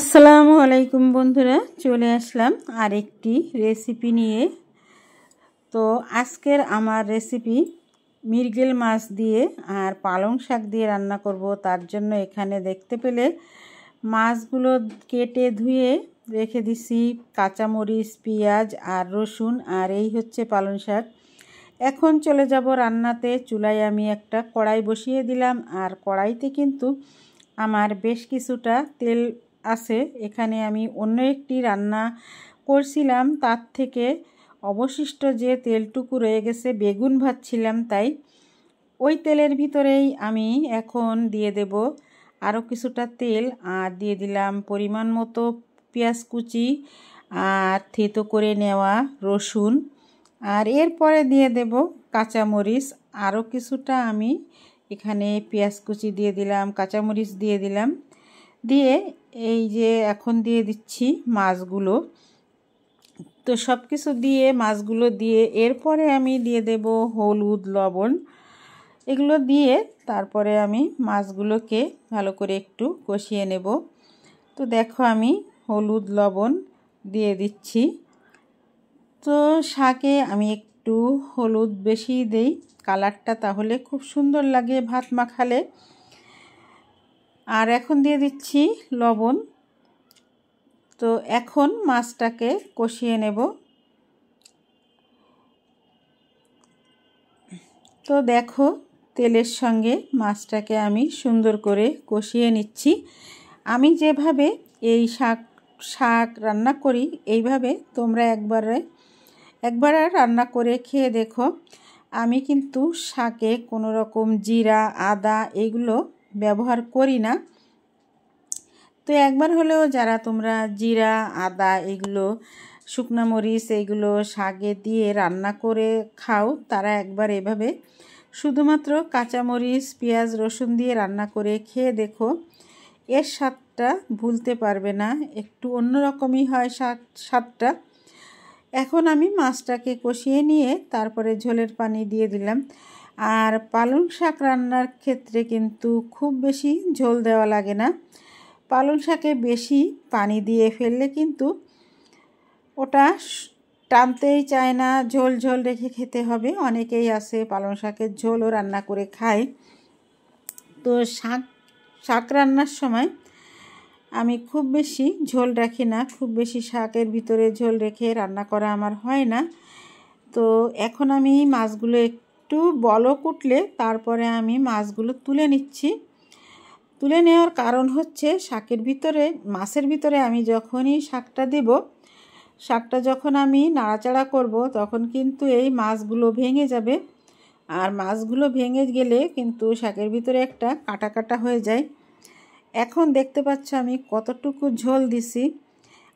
আসসালামু আলাইকুম বন্ধুরা, চলে আসলাম আরেকটি রেসিপি নিয়ে। তো আজকের আমার রেসিপি মৃগেল মাছ দিয়ে আর পালং শাক দিয়ে রান্না করব। তার জন্য এখানে দেখতে পেলে মাছগুলো কেটে ধুয়ে রেখে দিছি, কাঁচামরিচ, পেঁয়াজ আর রসুন, আর এই হচ্ছে পালং শাক। এখন চলে যাব রান্নাতে। চুলায় আমি একটা কড়াই বসিয়ে দিলাম, আর কড়াইতে কিন্তু আমার বেশ কিছুটা তেল আছে। এখানে আমি অন্য একটি রান্না করছিলাম, তার থেকে অবশিষ্ট যে তেলটুকু রয়ে গেছে, বেগুন ভাজছিলাম, তাই ওই তেলের ভিতরেই আমি এখন দিয়ে দেব আরও কিছুটা তেল, আর দিয়ে দিলাম পরিমাণ মতো পেঁয়াজ কুচি আর থেতো করে নেওয়া রসুন, আর এরপরে দিয়ে দেব কাঁচামরিচ। আরও কিছুটা আমি এখানে পেঁয়াজ কুচি দিয়ে দিলাম, কাঁচামরিচ দিয়ে দিলাম, দিয়ে এই যে এখন দিয়ে দিচ্ছি মাছগুলো। তো সব কিছু দিয়ে মাছগুলো দিয়ে এরপরে আমি দিয়ে দেব হলুদ, লবণ, এগুলো দিয়ে তারপরে আমি মাছগুলোকে ভালো করে একটু কষিয়ে নেব। তো দেখো আমি হলুদ, লবণ দিয়ে দিচ্ছি। তো শাকে আমি একটু হলুদ বেশি দেই, কালারটা তাহলে খুব সুন্দর লাগে ভাত মাখালে। আর এখন দিয়ে দিচ্ছি লবণ। তো এখন মাছটাকে কষিয়ে নেব। তো দেখো তেলের সঙ্গে মাছটাকে আমি সুন্দর করে কষিয়ে নিচ্ছি। আমি যেভাবে এই শাক রান্না করি, এইভাবে তোমরা একবার রান্না করে খেয়ে দেখো। আমি কিন্তু শাকে কোনো রকম জিরা, আদা এগুলো ব্যবহার করি না। তো একবার হলেও যারা তোমরা জিরা, আদা এগুলো, শুকনো মরিচ এইগুলো শাকে দিয়ে রান্না করে খাও, তারা একবার এভাবে শুধুমাত্র কাঁচামরিচ, পেঁয়াজ, রসুন দিয়ে রান্না করে খেয়ে দেখো। এর স্বাদটা ভুলতে পারবে না, একটু অন্যরকমই হয় স্বাদটা। এখন আমি মাছটাকে কষিয়ে নিয়ে তারপরে ঝোলের পানি দিয়ে দিলাম। আর পালং শাক রান্নার ক্ষেত্রে কিন্তু খুব বেশি ঝোল দেওয়া লাগে না। পালং শাকে বেশি পানি দিয়ে ফেললে কিন্তু ওটা টানতেই চায় না, ঝোল ঝোল রেখে খেতে হবে। অনেকেই আছে পালং শাকের ঝোলও রান্না করে খায়। তো শাক রান্নার সময় আমি খুব বেশি ঝোল রাখি না, খুব বেশি শাকের ভিতরে ঝোল রেখে রান্না করা আমার হয় না। তো এখন আমি মাছগুলো একটু বলক উঠলে তারপরে আমি মাছগুলো তুলে নিচ্ছি। তুলে নেওয়ার কারণ হচ্ছে মাছের ভিতরে আমি যখনই শাকটা দেব, শাকটা যখন আমি নাড়াচাড়া করব, তখন কিন্তু এই মাছগুলো ভেঙে যাবে। আর মাছগুলো ভেঙে গেলে কিন্তু শাকের ভিতরে একটা কাটা কাটা হয়ে যায়। এখন দেখতে পাচ্ছ আমি কতটুকু ঝোল দিছি,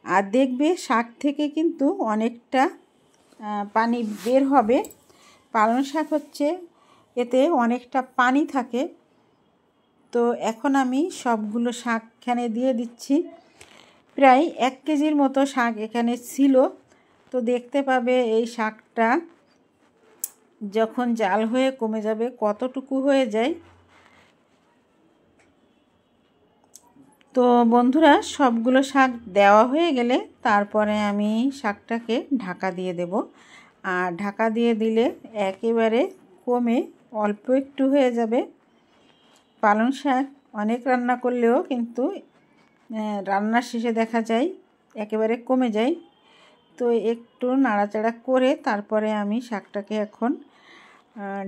আর দেখবে শাক থেকে কিন্তু অনেকটা পানি বের হবে। পালং শাক হচ্ছে, এতে অনেকটা পানি থাকে। তো এখন আমি সবগুলো শাক এখানে দিয়ে দিচ্ছি। প্রায় 1 কেজির মতো শাক এখানে ছিল। তো দেখতে পাবে এই শাকটা যখন জাল হয়ে কমে যাবে কতটুকু হয়ে যায়। তো বন্ধুরা, সবগুলো শাক দেওয়া হয়ে গেলে তারপরে আমি শাকটাকে ঢাকা দিয়ে দেব। আর ঢাকা দিয়ে দিলে একেবারে কমে অল্প একটু হয়ে যাবে। পালং শাক অনেক রান্না করলেও কিন্তু রান্নার শেষে দেখা যায় একেবারে কমে যায়। তো একটু নাড়াচাড়া করে তারপরে আমি শাকটাকে এখন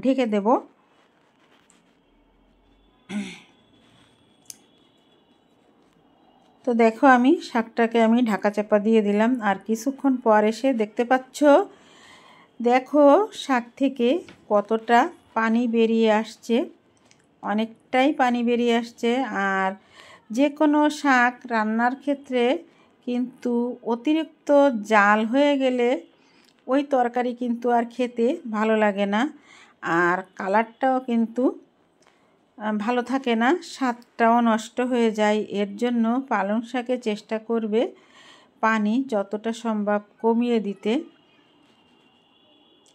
ঢেকে দেব। তো দেখো আমি শাকটাকে ঢাকা চাপা দিয়ে দিলাম। আর কিছুক্ষণ পর এসে দেখতে পাচ্ছ, দেখো শাক থেকে কতটা পানি বেরিয়ে আসছে, অনেকটাই পানি বেরিয়ে আসছে। আর যে কোনো শাক রান্নার ক্ষেত্রে কিন্তু অতিরিক্ত জাল হয়ে গেলে ওই তরকারি কিন্তু আর খেতে ভালো লাগে না, আর কালারটাও কিন্তু ভালো থাকে না, স্বাদটাও নষ্ট হয়ে যায়। এর জন্য পালং শাকে চেষ্টা করবে পানি যতটা সম্ভব কমিয়ে দিতে।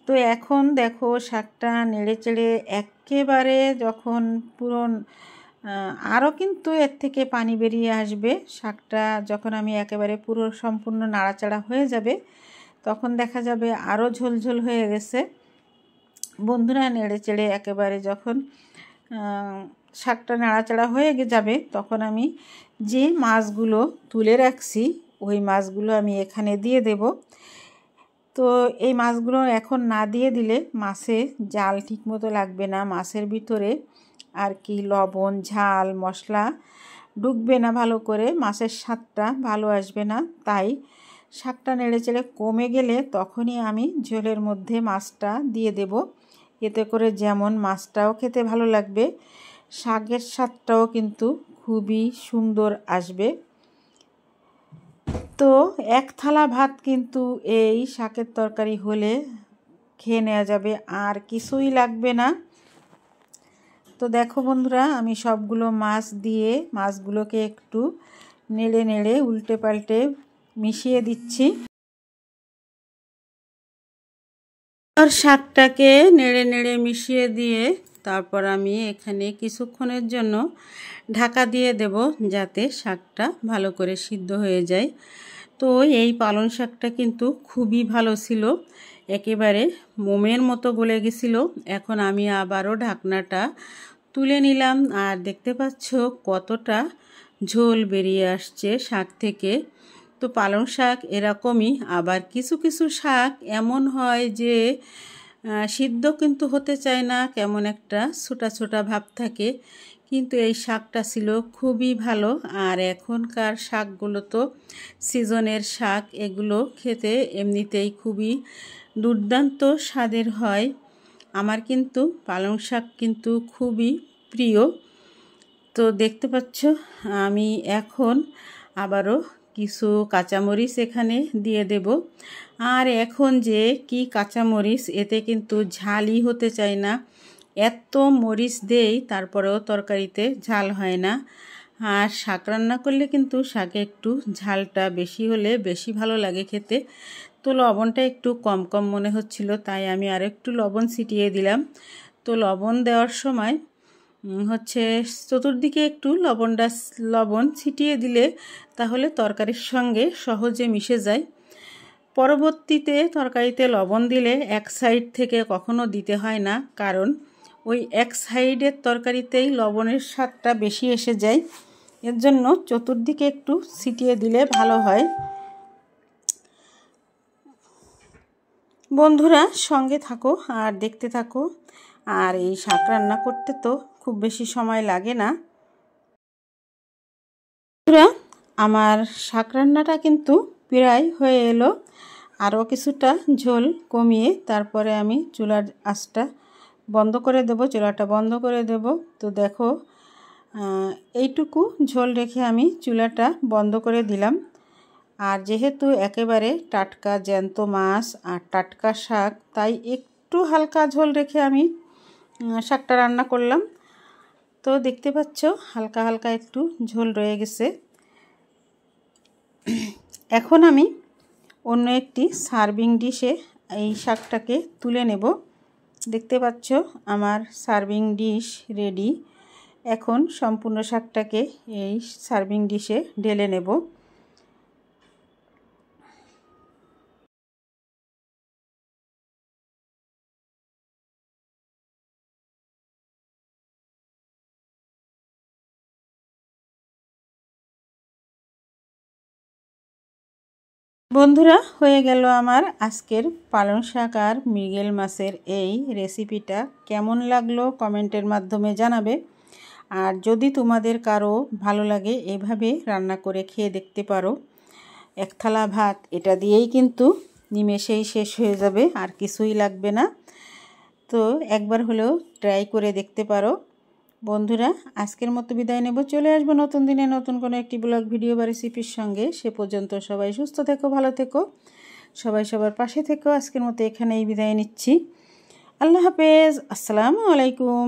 তো এখন দেখো শাকটা নেড়ে চেড়ে একেবারে যখন পুরো আরও কিন্তু এর থেকে পানি বেরিয়ে আসবে। শাকটা যখন আমি একেবারে পুরো সম্পূর্ণ নাড়াচাড়া হয়ে যাবে তখন দেখা যাবে আরও ঝোলঝোল হয়ে গেছে। বন্ধুরা, নেড়ে চেড়ে একেবারে যখন শাকটা নাড়াচাড়া হয়ে যাবে তখন আমি যে মাছগুলো তুলে রাখছি ওই মাছগুলো আমি এখানে দিয়ে দেব। তো এই মাছগুলো এখন না দিয়ে দিলে মাছে জাল ঠিকমতো লাগবে না, মাছের ভিতরে আর কি লবণ ঝাল মশলা ঢুকবে না ভালো করে, মাছের স্বাদটা ভালো আসবে না। তাই শাকটা নেড়ে চেড়ে কমে গেলে তখনই আমি ঝোলের মধ্যে মাছটা দিয়ে দেব। এতে করে যেমন মাছটাও খেতে ভালো লাগবে, শাকের স্বাদটাও কিন্তু খুবই সুন্দর আসবে। তো এক থালা ভাত কিন্তু এই শাকের তরকারি হলে খেয়ে নেওয়া যাবে, আর কিছুই লাগবে না। তো দেখো বন্ধুরা, আমি সবগুলো মাছ দিয়ে মাছগুলোকে একটু নেড়ে নেড়ে উল্টে পাল্টে মিশিয়ে দিচ্ছি। আর শাকটাকে নেড়ে নেড়ে মিশিয়ে দিয়ে তারপর আমি এখানে কিছুক্ষণের জন্য ঢাকা দিয়ে দেব যাতে শাকটা ভালো করে সিদ্ধ হয়ে যায়। তো এই পালং শাকটা কিন্তু খুবই ভালো ছিল, একেবারে মোমের মতো গলে গেছিল। এখন আমি আবারও ঢাকনাটা তুলে নিলাম, আর দেখতে পাচ্ছ কতটা ঝোল বেরিয়ে আসছে শাক থেকে। তো পালং শাক এরকমই, আবার কিছু কিছু শাক এমন হয় যে সিদ্ধ কিন্তু হতে চায় না, কেমন একটা ছোটা ছোটা ভাব থাকে, কিন্তু এই শাকটা ছিল খুবই ভালো। আর এখনকার শাকগুলো তো সিজনের শাক, এগুলো খেতে এমনিতেই খুবই দুর্দান্ত স্বাদের হয়। আমার কিন্তু পালং শাক কিন্তু খুবই প্রিয়। তো দেখতে পাচ্ছ আমি এখন আবারও কিছু কাঁচামরিচ এখানে দিয়ে দেব। আর এখন যে কি কাঁচামরিচ, এতে কিন্তু ঝালই হতে চায় না, এত মরিচ দেই তারপরেও তরকারিতে ঝাল হয় না। আর শাক রান্না করলে কিন্তু শাকে একটু ঝালটা বেশি হলে বেশি ভালো লাগে খেতে। তো লবণটা একটু কম কম মনে হচ্ছিল, তাই আমি আর একটু লবণ ছিটিয়ে দিলাম। তো লবণ দেওয়ার সময় চতুর্দিকে একটু লবণ ছিটিয়ে দিলে তাহলে তরকারির সঙ্গে সহজে মিশে যায়। পরবর্তীতে তরকারিতে লবণ দিলে এক সাইড থেকে কখনো দিতে হয় না, কারণ ওই এক সাইডের তরকারিতেই লবণের স্বাদটা বেশি এসে যায়। এর জন্য চতুর্দিকে একটু ছিটিয়ে দিলে ভালো হয়। বন্ধুরা, সঙ্গে থাকো আর দেখতে থাকো। আর এই শাক রান্না করতে তো খুব বেশি সময় লাগে না। বন্ধুরা, আমার শাক রান্নাটা কিন্তু প্রায় হয়ে এলো। আরও কিছুটা ঝোল কমিয়ে তারপরে আমি চুলার আঁচটা বন্ধ করে দেব, চুলাটা বন্ধ করে দেব। তো দেখো এইটুকু ঝোল রেখে আমি চুলাটা বন্ধ করে দিলাম। আর যেহেতু একেবারে টাটকা জ্যান্ত মাছ আর টাটকা শাক, তাই একটু হালকা ঝোল রেখে আমি শাকটা রান্না করলাম। তো দেখতে পাচ্ছ হালকা হালকা একটু ঝোল রয়ে গেছে। এখন আমি অন্য একটি সার্ভিং ডিশে এই শাকটাকে তুলে নেব। দেখতে পাচ্ছ আমার সার্ভিং ডিশ রেডি। এখন সম্পূর্ণ শাকটাকে এই সার্ভিং ডিশে ঢেলে নেব। বন্ধুরা, হয়ে গেল আমার আজকের পালং শাক আর মৃগেল মাছের এই রেসিপিটা। কেমন লাগলো কমেন্টের মাধ্যমে জানাবে। আর যদি তোমাদের কারো ভালো লাগে এভাবে রান্না করে খেয়ে দেখতে পারো। এক থালা ভাত এটা দিয়েই কিন্তু নিমেষেই শেষ হয়ে যাবে, আর কিছুই লাগবে না। তো একবার হলেও ট্রাই করে দেখতে পারো। বন্ধুরা, আজকের মতো বিদায় নেব। চলে আসবো নতুন দিনে নতুন কোনো একটি ব্লগ ভিডিও বা রেসিপির সঙ্গে। সে পর্যন্ত সবাই সুস্থ থেকো, ভালো থেকো, সবাই সবার পাশে থেকো। আজকের মতো এখানেই বিদায় নিচ্ছি। আল্লাহ হাফেজ, আসসালামু আলাইকুম।